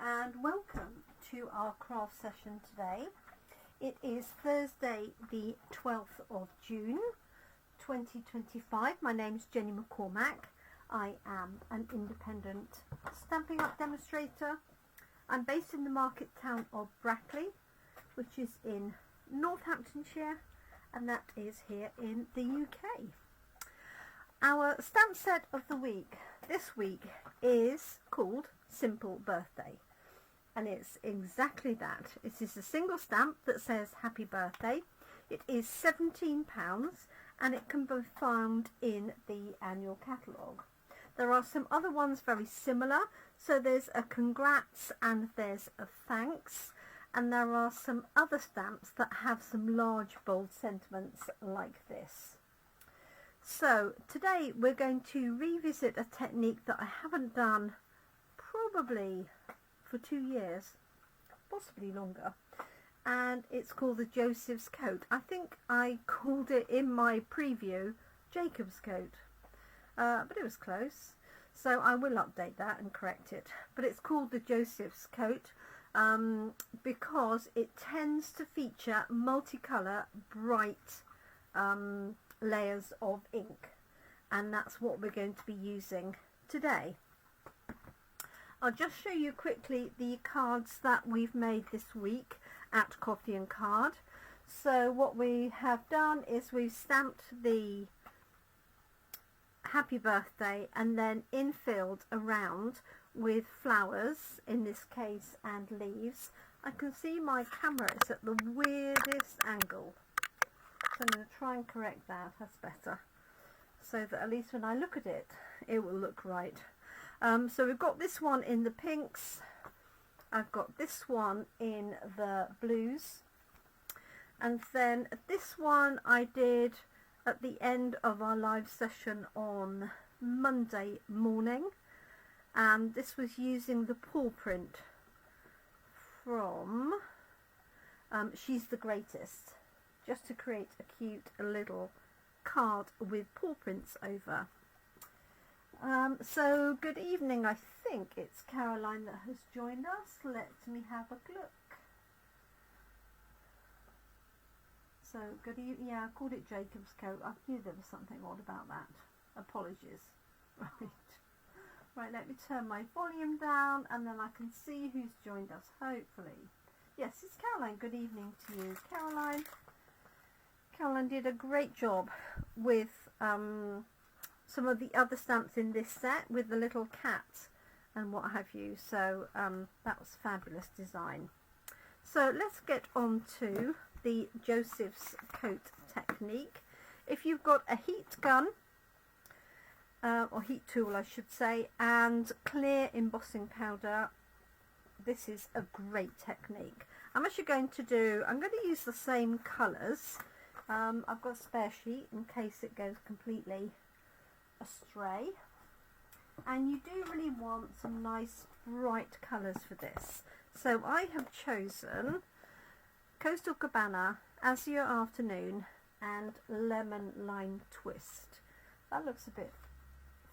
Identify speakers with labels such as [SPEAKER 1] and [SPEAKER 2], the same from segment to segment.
[SPEAKER 1] and welcome to our craft session today. It is Thursday the 12th of June 2025. My name is Jenny McCormac. I am an independent Stampin' Up demonstrator. I'm based in the market town of Brackley, which is in Northamptonshire, and that is here in the UK. Our stamp set of the week this week is called Simple Birthday, and it's exactly that. It is a single stamp that says happy birthday. It is £17 and it can be found in the annual catalogue. There are some other ones very similar, so there's a congrats and there's a thanks, and there are some other stamps that have some large bold sentiments like this. So today we're going to revisit a technique that I haven't done probably for 2 years, possibly longer, and it's called the Joseph's Coat. I think I called it in my preview Jacob's Coat, but it was close, so I will update that and correct it. But it's called the Joseph's Coat because it tends to feature multicolour, bright layers of ink, and that's what we're going to be using today. I'll just show you quickly the cards that we've made this week at Coffee and Card. So what we have done is we've stamped the happy birthday and then infilled around with flowers in this case and leaves. I can see my camera is at the weirdest angle, so I'm going to try and correct that. That's better, so that at least when I look at it, it will look right. So we've got this one in the pinks, I've got this one in the blues, and then this one I did at the end of our live session on Monday morning, and this was using the paw print from She's the Greatest, just to create a cute little card with paw prints over. So good evening. I think it's Caroline that has joined us. Let me have a look. So good evening. Yeah, I called it Jacob's Coat. I knew there was something odd about that. Apologies. Right, let me turn my volume down and then I can see who's joined us, hopefully. Yes, it's Caroline. Good evening to you, Caroline. Caroline did a great job with some of the other stamps in this set with the little cat and what have you, so that was fabulous design. So let's get on to the Joseph's Coat technique. If you've got a heat gun, or heat tool I should say, and clear embossing powder, this is a great technique. I'm actually going to use the same colours. I've got a spare sheet in case it goes completely astray, and you do really want some nice bright colours for this. So I have chosen Coastal Cabana, Azure Afternoon and Lemon Lime Twist. That looks a bit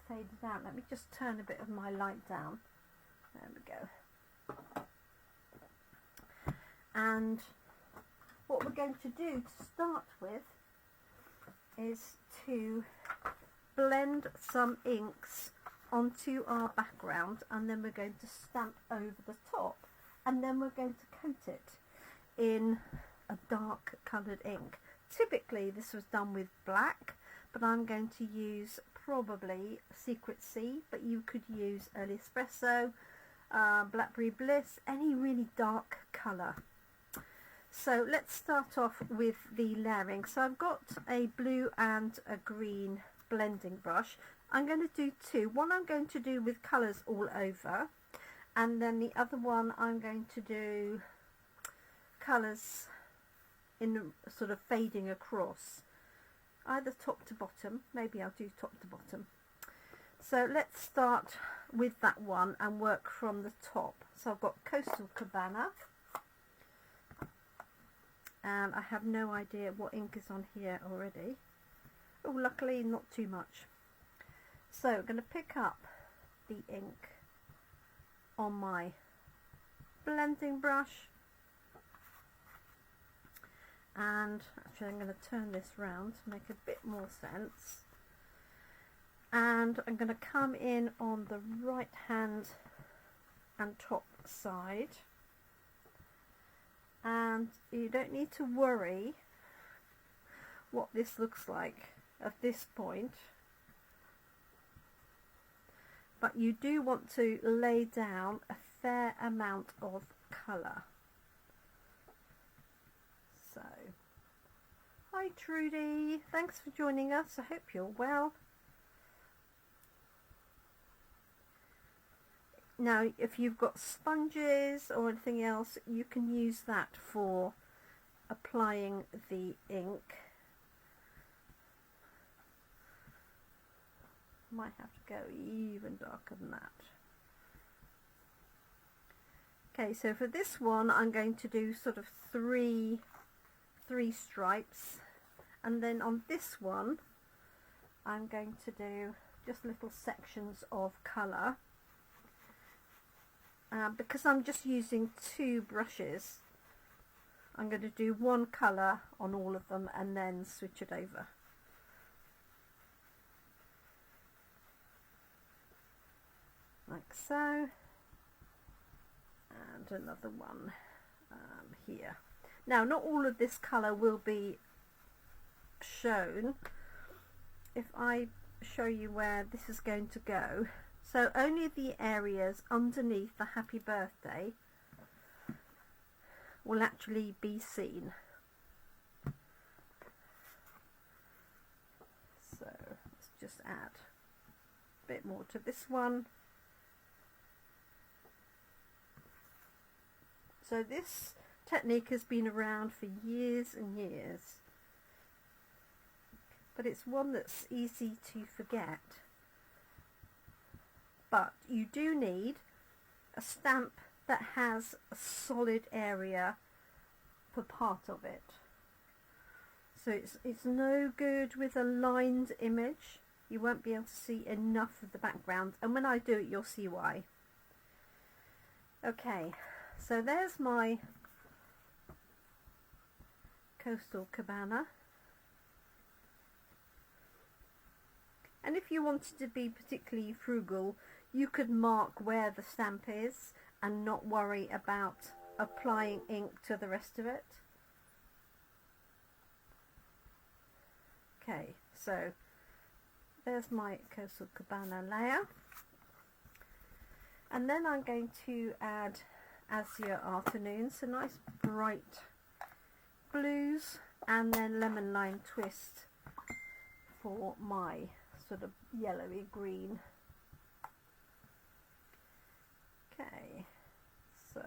[SPEAKER 1] faded out. Let me just turn a bit of my light down. There we go. And what we're going to do to start with is to blend some inks onto our background, and then we're going to stamp over the top, and then we're going to coat it in a dark coloured ink. Typically this was done with black, but I'm going to use probably Secret Sea, but you could use Early Espresso, Blackberry Bliss, any really dark colour. So let's start off with the layering. So I've got a blue and a green blending brush. I'm going to do two. One I'm going to do with colours all over, and then the other one I'm going to do colours in sort of fading across, either top to bottom. Maybe I'll do top to bottom. So let's start with that one and work from the top. So I've got Coastal Cabana, and I have no idea what ink is on here already. Oh, luckily not too much. So I'm going to pick up the ink on my blending brush, and actually I'm going to turn this round to make a bit more sense, and I'm going to come in on the right hand and top side, and you don't need to worry what this looks like at this point, but you do want to lay down a fair amount of colour. So, hi Trudy, thanks for joining us, I hope you're well. Now if you've got sponges or anything else, you can use that for applying the ink. Might have to go even darker than that. Okay, so for this one I'm going to do sort of three stripes, and then on this one I'm going to do just little sections of colour. Because I'm just using 2 brushes, I'm going to do one colour on all of them and then switch it over. Like so, and another one here. Now not all of this colour will be shown. If I show you where this is going to go, so only the areas underneath the happy birthday will actually be seen. So let's just add a bit more to this one. So this technique has been around for years and years, but it's one that's easy to forget. But you do need a stamp that has a solid area per part of it. So it's no good with a lined image. You won't be able to see enough of the background, and when I do it you'll see why. Okay, so there's my coastal cabana. And if you wanted to be particularly frugal, you could mark where the stamp is and not worry about applying ink to the rest of it. Okay, so there's my coastal cabana layer. And then I'm going to add azure afternoon, so nice bright blues, and then lemon lime twist for my sort of yellowy green. Okay, so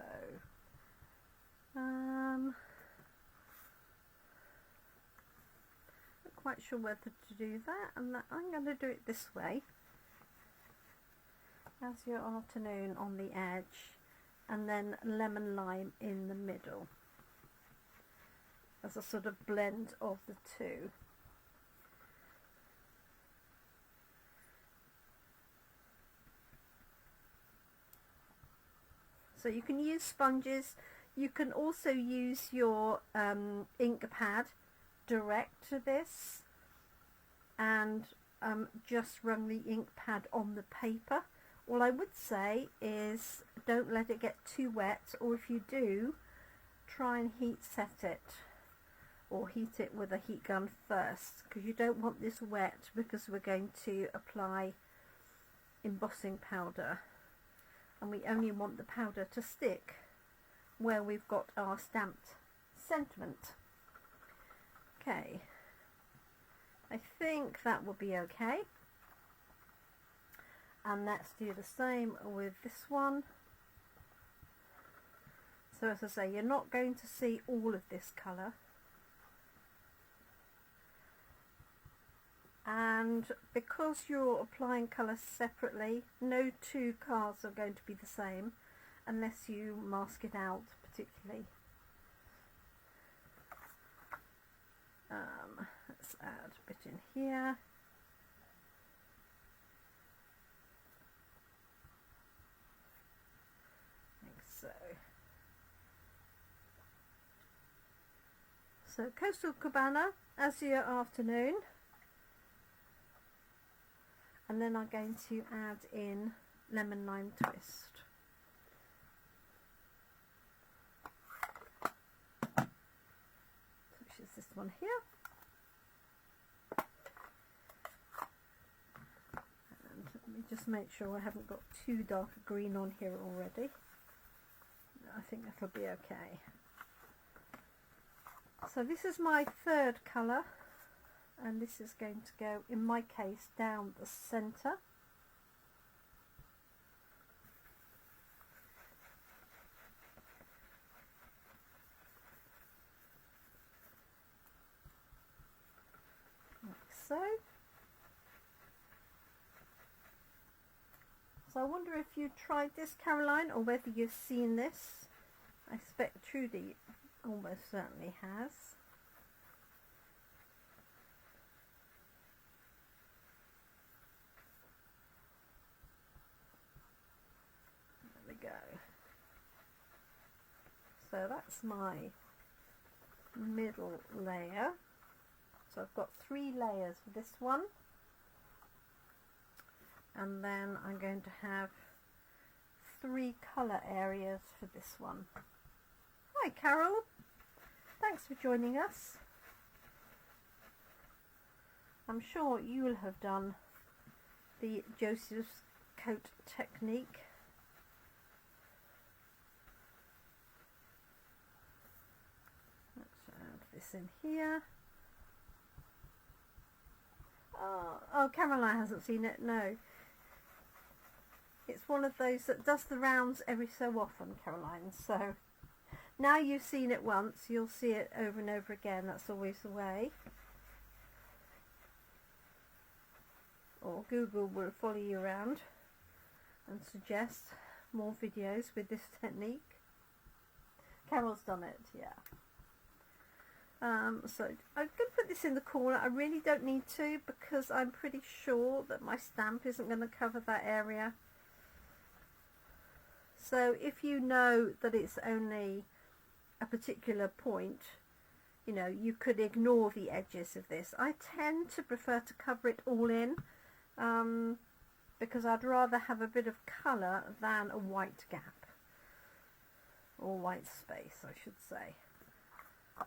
[SPEAKER 1] not quite sure whether to do that, and that I'm going to do it this way. Azure afternoon on the edge, and then lemon lime in the middle as a sort of blend of the two. So you can use sponges. You can also use your ink pad direct to this and just run the ink pad on the paper. All I would say is don't let it get too wet, or if you do, try and heat set it or heat it with a heat gun first, because you don't want this wet, because we're going to apply embossing powder and we only want the powder to stick where we've got our stamped sentiment. Okay, I think that will be okay. And let's do the same with this one. So as I say, you're not going to see all of this colour. And because you're applying colour separately, no 2 cards are going to be the same unless you mask it out particularly. Let's add a bit in here. Like so. So Coastal Cabana, Azure Afternoon, and then I'm going to add in Lemon Lime Twist. Which is this one here. And let me just make sure I haven't got too dark a green on here already. I think that'll be okay. So this is my third colour, and this is going to go, in my case, down the centre. Like so. So I wonder if you tried this, Caroline, or whether you've seen this. I expect Trudy almost certainly has. There we go. So that's my middle layer. So I've got 3 layers for this one. And then I'm going to have 3 colour areas for this one. Hi Carol, thanks for joining us. I'm sure you will have done the Joseph's coat technique. Let's add this in here. Oh, Caroline hasn't seen it, no. It's one of those that does the rounds every so often, Caroline, so now you've seen it once, you'll see it over and over again. That's always the way. Or Google will follow you around and suggest more videos with this technique. Carol's done it, yeah. So I'm going to put this in the corner. I really don't need to, because I'm pretty sure that my stamp isn't going to cover that area. So if you know that it's only a particular point, you know, you could ignore the edges of this. I tend to prefer to cover it all in, because I'd rather have a bit of colour than a white gap, or white space I should say.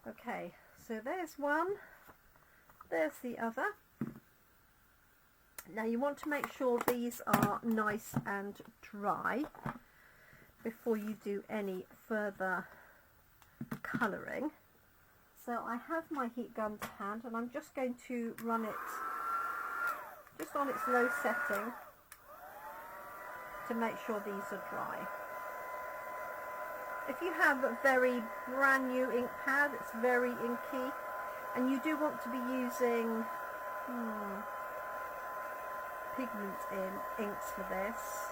[SPEAKER 1] Okay, so there's one, there's the other. Now you want to make sure these are nice and dry before you do any further colouring. So I have my heat gun to hand, and I'm just going to run it just on its low setting to make sure these are dry. If you have a very brand new ink pad, it's very inky, and you do want to be using pigment in inks for this.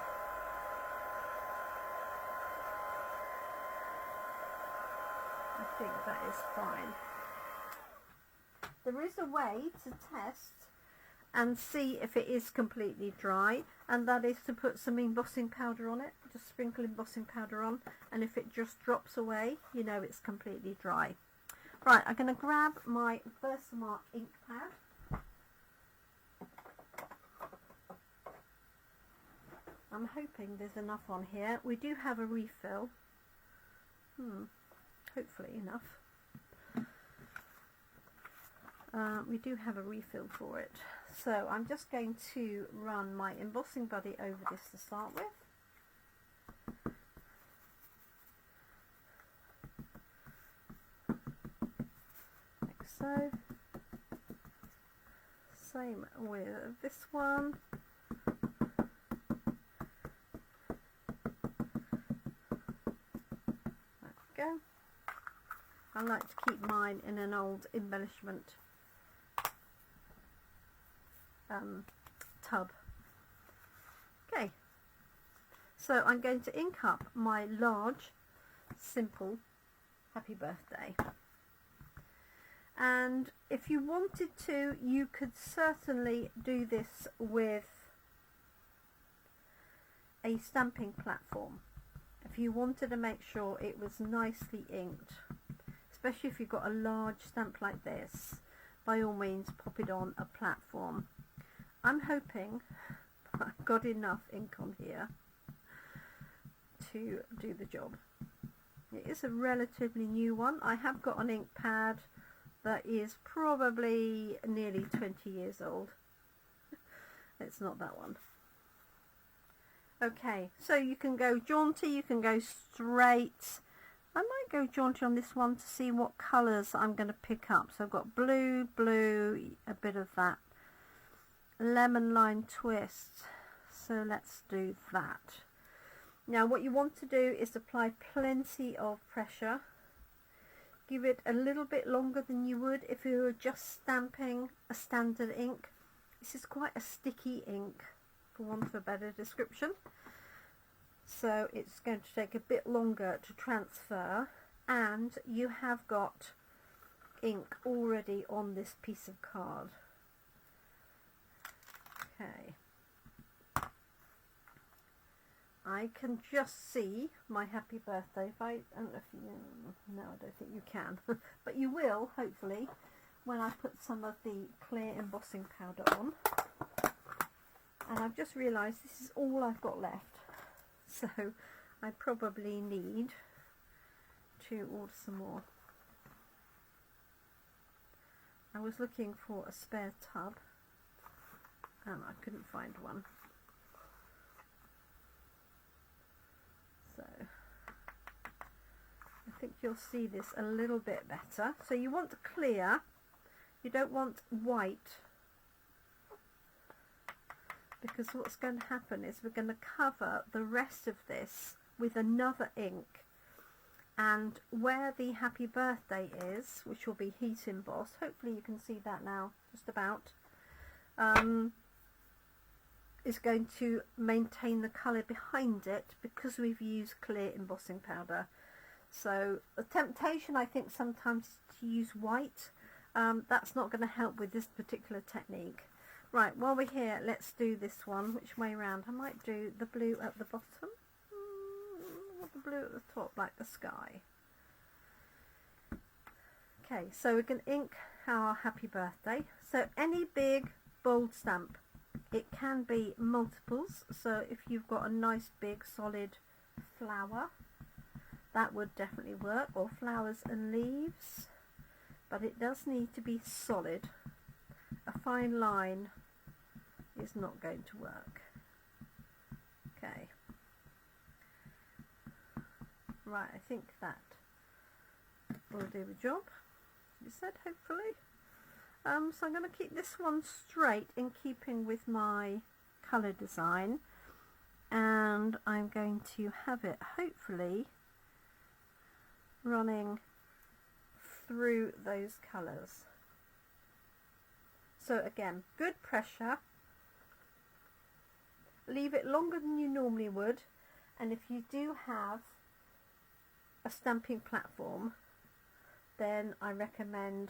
[SPEAKER 1] I think that is fine. There is a way to test and see if it is completely dry, and that is to put some embossing powder on it. Just sprinkle embossing powder on, and if it just drops away, you know it's completely dry. Right, I'm going to grab my Versamark ink pad. I'm hoping there's enough on here. We do have a refill. Hopefully enough. We do have a refill for it. So I'm just going to run my embossing buddy over this to start with. Like so. Same with this one. There we go. I like to keep mine in an old embellishment tub. Okay, so I'm going to ink up my large simple happy birthday, and if you wanted to, you could certainly do this with a stamping platform if you wanted to make sure it was nicely inked. especially if you've got a large stamp like this, by all means pop it on a platform. I'm hoping I've got enough ink on here to do the job. It is a relatively new one. I have got an ink pad that is probably nearly 20 years old. It's not that one. Okay, so you can go jaunty, you can go straight. I might go jaunty on this one to see what colours I'm going to pick up. So I've got blue, a bit of that lemon lime twist. So let's do that. Now what you want to do is apply plenty of pressure. Give it a little bit longer than you would if you were just stamping a standard ink. This is quite a sticky ink, for want of a better description. So it's going to take a bit longer to transfer, and you have got ink already on this piece of card. Okay. I can just see my happy birthday. If I don't know if you, no, I don't think you can, but you will hopefully when I put some of the clear embossing powder on. And I've just realised this is all I've got left, so I probably need to order some more. I was looking for a spare tub and I couldn't find one. So I think you'll see this a little bit better. So you want clear, you don't want white, because what's going to happen is we're going to cover the rest of this with another ink, and where the happy birthday is, which will be heat embossed, hopefully you can see that now just about, is going to maintain the colour behind it because we've used clear embossing powder. So the temptation I think sometimes is to use white. That's not going to help with this particular technique. Right, while we're here, let's do this one. Which way round? I might do the blue at the bottom, or the blue at the top, like the sky. Okay, so we can ink our happy birthday. So any big bold stamp. It can be multiples, so if you've got a nice big solid flower, that would definitely work, or flowers and leaves, but it does need to be solid. A fine line is not going to work. Okay, right, I think that will do the job, you said, hopefully. So I'm going to keep this one straight in keeping with my colour design, and I'm going to have it hopefully running through those colours. So again, good pressure, leave it longer than you normally would, and if you do have a stamping platform, then I recommend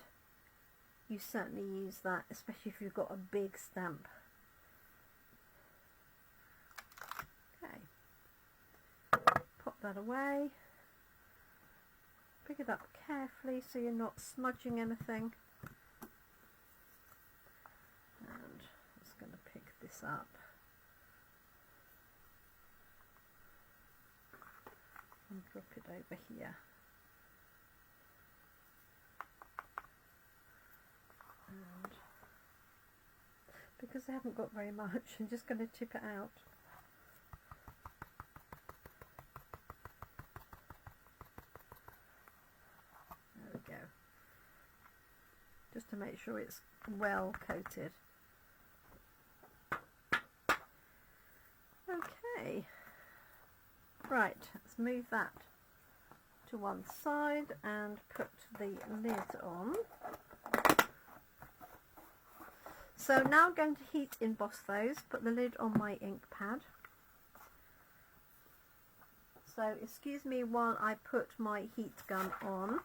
[SPEAKER 1] you certainly use that, especially if you've got a big stamp. Okay, pop that away, pick it up carefully so you're not smudging anything, and I'm just going to pick this up. And drop it over here. And because I haven't got very much, I'm just going to tip it out. There we go. Just to make sure it's well coated. Okay. Right, let's move that to one side and put the lid on. So now I'm going to heat emboss those, put the lid on my ink pad. So excuse me while I put my heat gun on.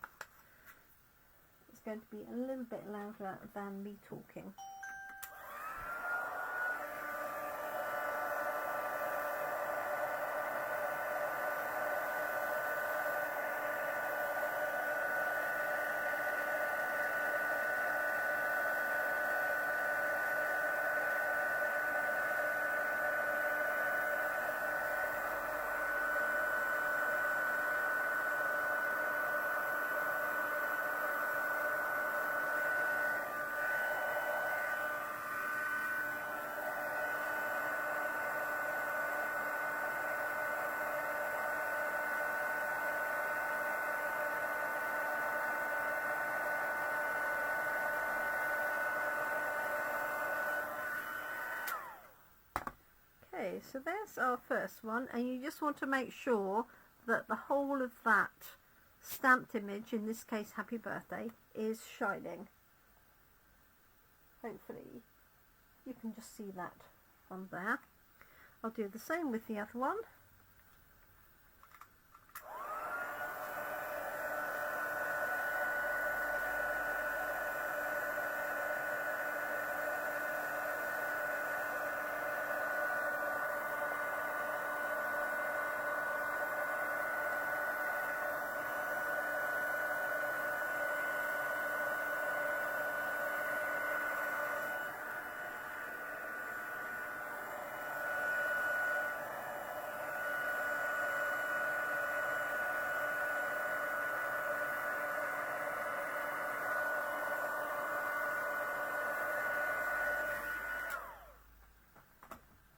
[SPEAKER 1] It's going to be a little bit louder than me talking. Okay, so there's our first one, and you just want to make sure that the whole of that stamped image, in this case happy birthday, is shining. Hopefully you can just see that on there. I'll do the same with the other one.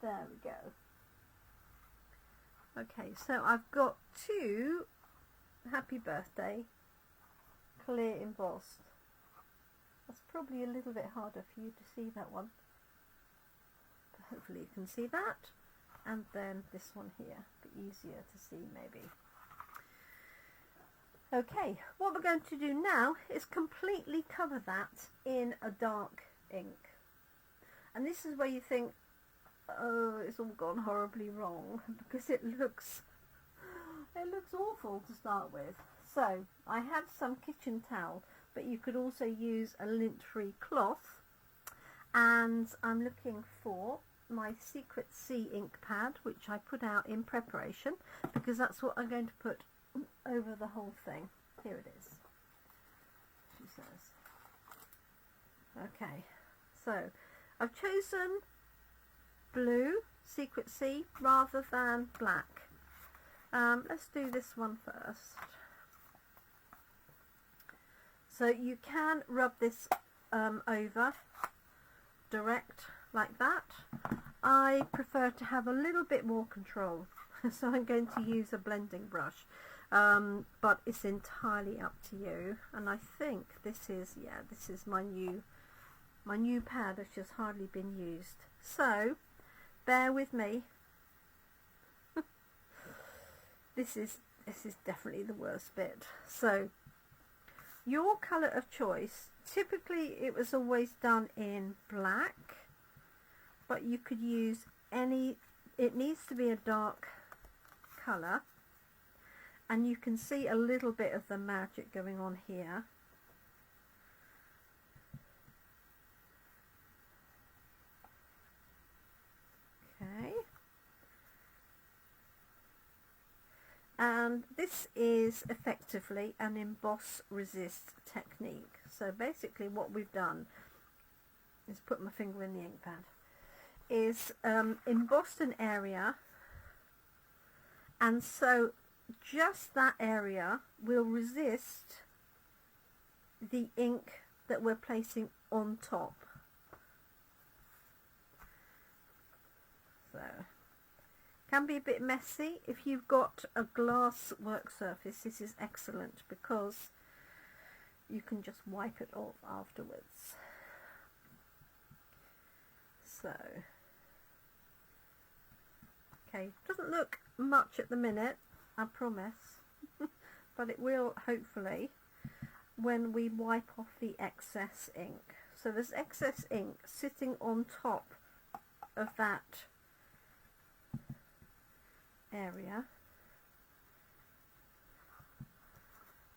[SPEAKER 1] There we go. Okay, so I've got two happy birthday clear embossed. That's probably a little bit harder for you to see that one, but hopefully you can see that. And then this one here, a bit easier to see maybe. Okay, what we're going to do now is completely cover that in a dark ink. And this is where you think, oh, it's all gone horribly wrong, because it looks awful to start with. So I have some kitchen towel, but you could also use a lint-free cloth, and I'm looking for my Secret C ink pad, which I put out in preparation, because that's what I'm going to put over the whole thing. Here it is, she says. Okay, so I've chosen blue Secret C rather than black. Let's do this one first. So you can rub this over direct like that. I prefer to have a little bit more control, so I'm going to use a blending brush, but it's entirely up to you. And I think this is my new pad. It's just hardly been used, so bear with me. This is definitely the worst bit. So your colour of choice, typically it was always done in black, but you could use any, it needs to be a dark colour, and you can see a little bit of the magic going on here. Okay, and this is effectively an emboss resist technique. So basically what we've done is put my finger in the ink pad, is embossed an area, and so just that area will resist the ink that we're placing on top. So can be a bit messy. If you've got a glass work surface, this is excellent, because you can just wipe it off afterwards. So okay, doesn't look much at the minute, I promise, but it will hopefully when we wipe off the excess ink. So there's excess ink sitting on top of that area,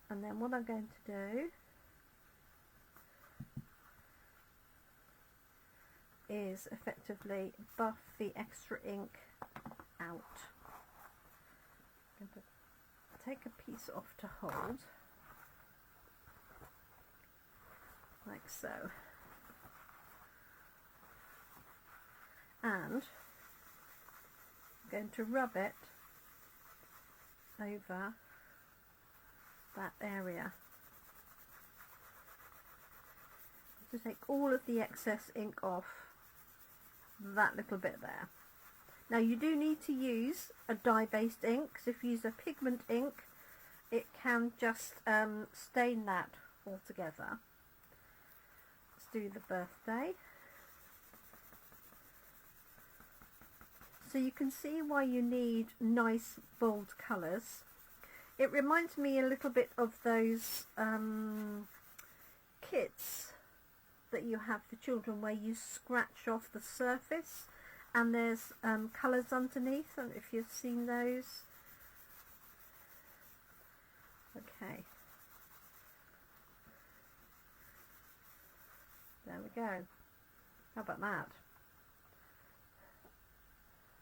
[SPEAKER 1] and then what I'm going to do is effectively buff the extra ink out. I'm going to take a piece off to hold, like so, and I'm going to rub it over that area to take all of the excess ink off that little bit there. Now you do need to use a dye-based ink, because if you use a pigment ink it can just stain that altogether. Let's do the birthday. So you can see why you need nice bold colours. It reminds me a little bit of those kits that you have for children where you scratch off the surface and there's colours underneath. I don't know if you've seen those. Okay. There we go. How about that?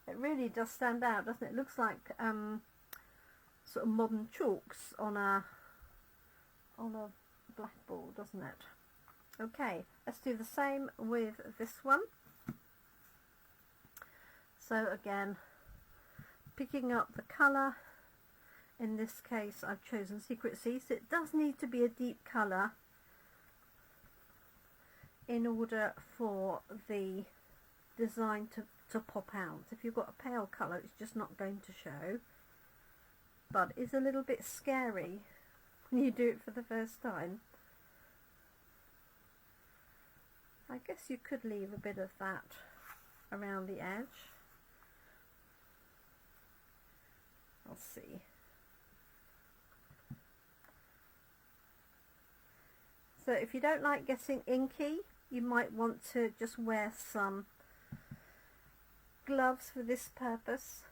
[SPEAKER 1] It really does stand out, doesn't it? It looks like sort of modern chalks on a blackboard, doesn't it? Okay, let's do the same with this one. So again, picking up the colour. In this case, I've chosen Secret Sea. So it does need to be a deep colour in order for the design to pop out. If you've got a pale colour, it's just not going to show. But it's a little bit scary when you do it for the first time. I guess you could leave a bit of that around the edge. I'll see. So if you don't like getting inky, you might want to just wear some gloves for this purpose.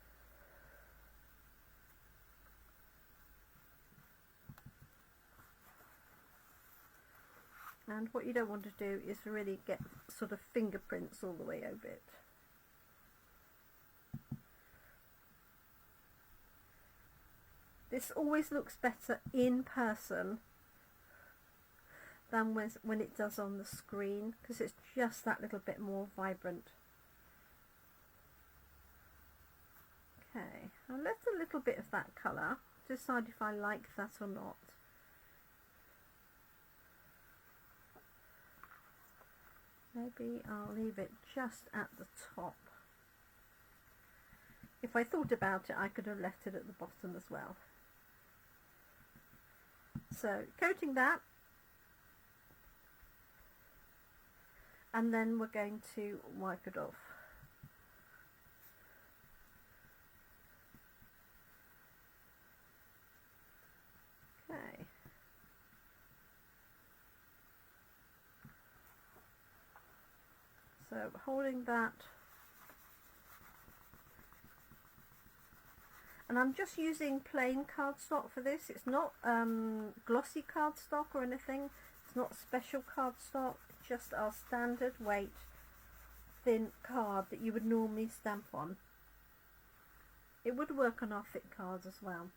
[SPEAKER 1] And what you don't want to do is really get sort of fingerprints all the way over it. This always looks better in person than when it does on the screen, because it's just that little bit more vibrant. Okay, I left a little bit of that colour, decide if I like that or not. Maybe I'll leave it just at the top. If I thought about it, I could have left it at the bottom as well. So coating that, and then we're going to wipe it off. Okay. So holding that, and I'm just using plain cardstock for this. It's not glossy cardstock or anything. It's not special cardstock. It's just our standard weight thin card that you would normally stamp on. It would work on our thick cards as well.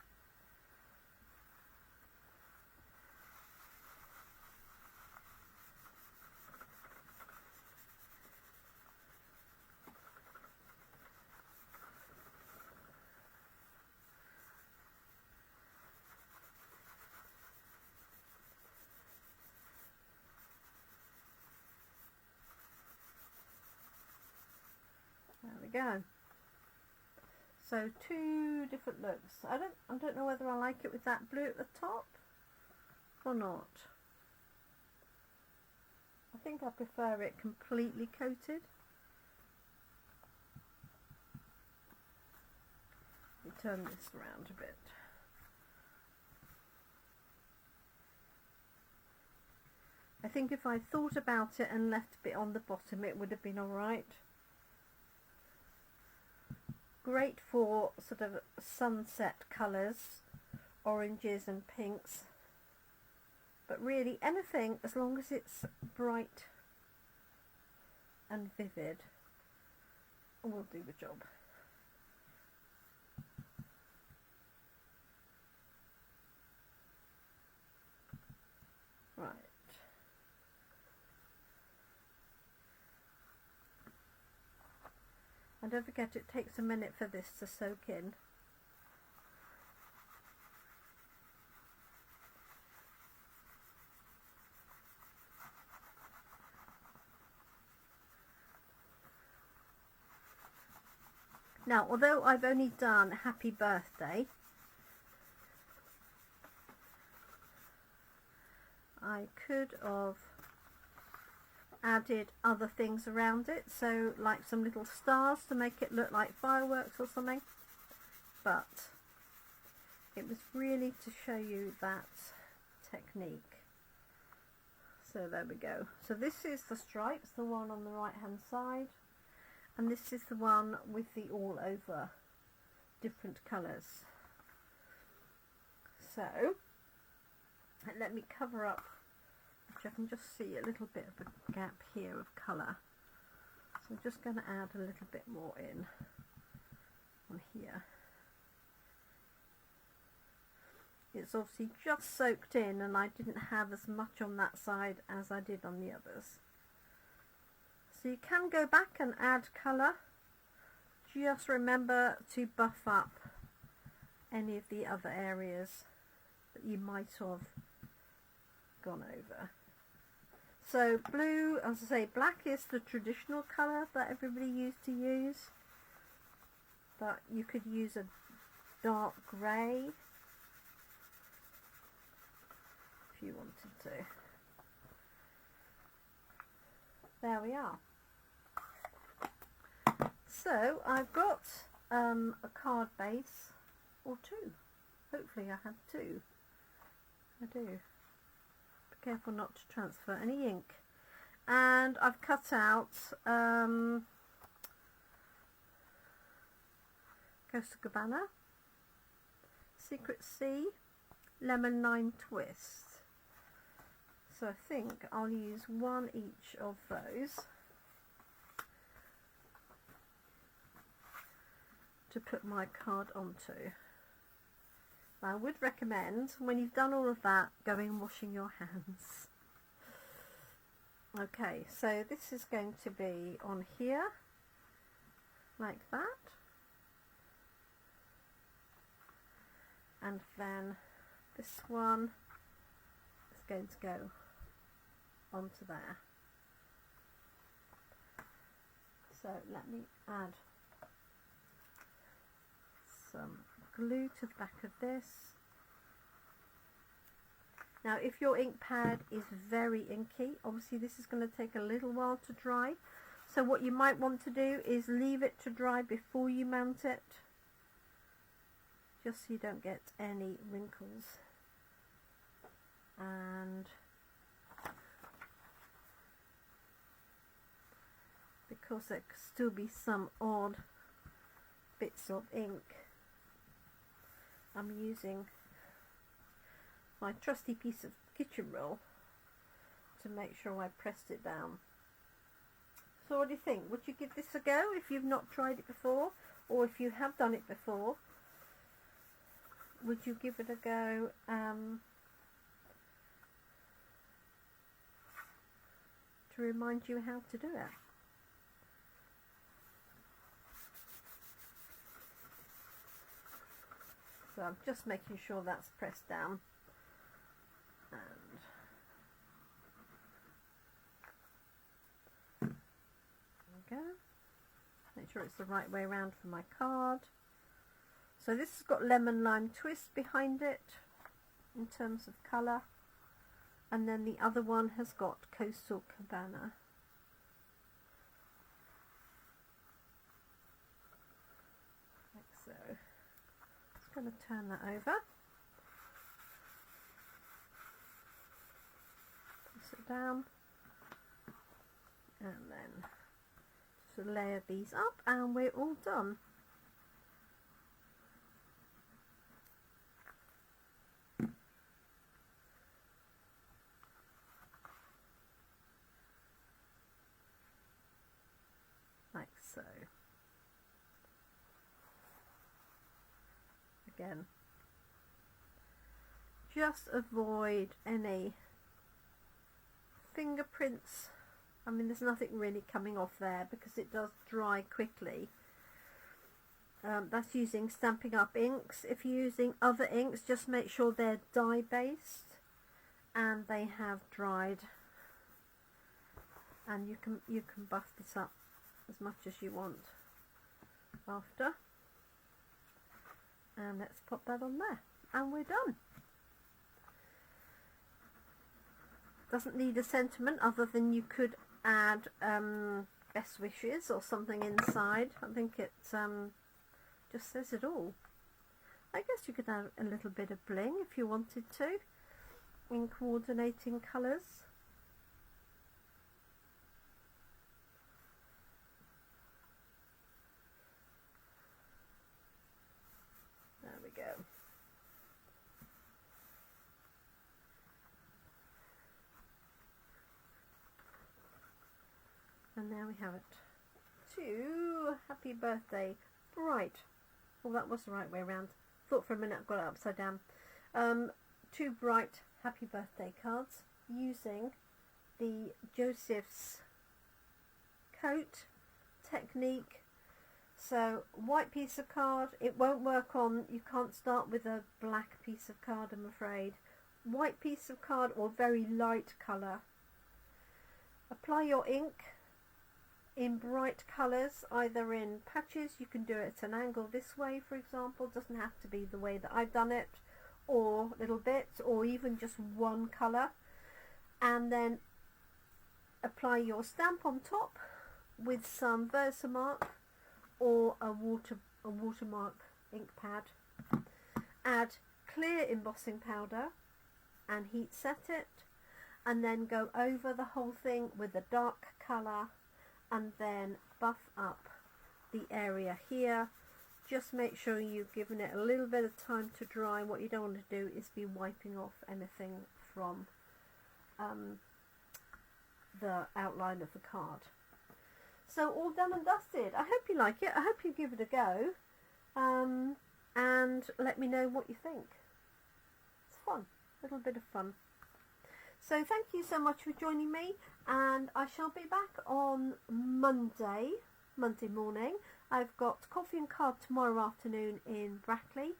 [SPEAKER 1] There we go. So two different looks. I don't know whether I like it with that blue at the top or not. I think I prefer it completely coated. Let me turn this around a bit. I think if I thought about it and left a bit on the bottom, it would have been alright. Great for sort of sunset colours, oranges and pinks, but really anything as long as it's bright and vivid will do the job. Right. And don't forget, it takes a minute for this to soak in. Now, although I've only done happy birthday, I could have added other things around it, so like some little stars to make it look like fireworks or something, but it was really to show you that technique. So there we go. So this is the stripes, the one on the right hand side, and this is the one with the all over different colours. So let me cover up, which I can just see a little bit of a gap here of colour. So I'm just going to add a little bit more in on here. It's obviously just soaked in, and I didn't have as much on that side as I did on the others. So you can go back and add colour. Just remember to buff up any of the other areas that you might have gone over. So blue, as I say, black is the traditional colour that everybody used to use, but you could use a dark grey if you wanted to. There we are. So I've got a card base, or two. Hopefully I have two. I do. Be careful not to transfer any ink. And I've cut out Costa Cabana, Secret Sea, Lemon Lime Twist. So I think I'll use one each of those to put my card onto. I would recommend, when you've done all of that, going and washing your hands. Okay, so this is going to be on here, like that. And then this one is going to go onto there. So let me add some glue to the back of this. Now if your ink pad is very inky, obviously this is going to take a little while to dry, so what you might want to do is leave it to dry before you mount it, just so you don't get any wrinkles. And because there could still be some odd bits of ink, I'm using my trusty piece of kitchen roll to make sure I pressed it down. So what do you think? Would you give this a go if you've not tried it before, or if you have done it before, would you give it a go to remind you how to do it? So I'm just making sure that's pressed down, and there we go. Make sure it's the right way around for my card. So this has got Lemon Lime Twist behind it in terms of colour, and then the other one has got Coastal Cabana. Like so. Just going to turn that over. Press it down, and then just layer these up, and we're all done. Like so. Again, just avoid any fingerprints. I mean, there's nothing really coming off there because it does dry quickly. That's using Stampin' Up inks. If you're using other inks, just make sure they're dye based and they have dried, and you can buff this up as much as you want after. And let's pop that on there, and we're done. Doesn't need a sentiment other than you could add best wishes or something inside. I think it just says it all. I guess you could add a little bit of bling if you wanted to, in coordinating colours. There we go. And there we have it. To Happy Birthday Bright. Well, that was the right way around. Thought for a minute I got it upside down. 2 bright Happy Birthday cards using the Joseph's coat technique. So white piece of card, it won't work on, you can't start with a black piece of card, I'm afraid. White piece of card or very light colour. Apply your ink in bright colours, either in patches. You can do it at an angle this way, for example. It doesn't have to be the way that I've done it, or little bits, or even just one colour. And then apply your stamp on top with some Versamark or a watermark ink pad. Add clear embossing powder and heat set it, and then go over the whole thing with a dark colour, and then buff up the area here. Just make sure you've given it a little bit of time to dry. What you don't want to do is be wiping off anything from the outline of the card. So all done and dusted. I hope you like it. I hope you give it a go, and let me know what you think. It's fun, a little bit of fun. So thank you so much for joining me, and I shall be back on Monday morning. I've got coffee and card tomorrow afternoon in Brackley,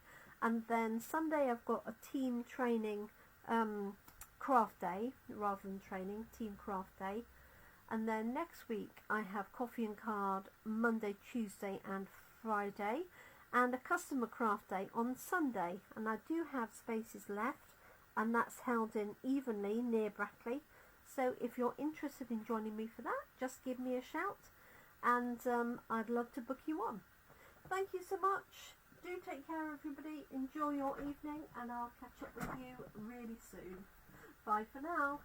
[SPEAKER 1] and then Sunday I've got a team training craft day, rather than training, team craft day. And then next week I have coffee and card Monday, Tuesday and Friday, and a customer craft day on Sunday. And I do have spaces left, and that's held in Evenly near Brackley. So if you're interested in joining me for that, just give me a shout, and I'd love to book you on. Thank you so much. Do take care, everybody. Enjoy your evening, and I'll catch up with you really soon. Bye for now.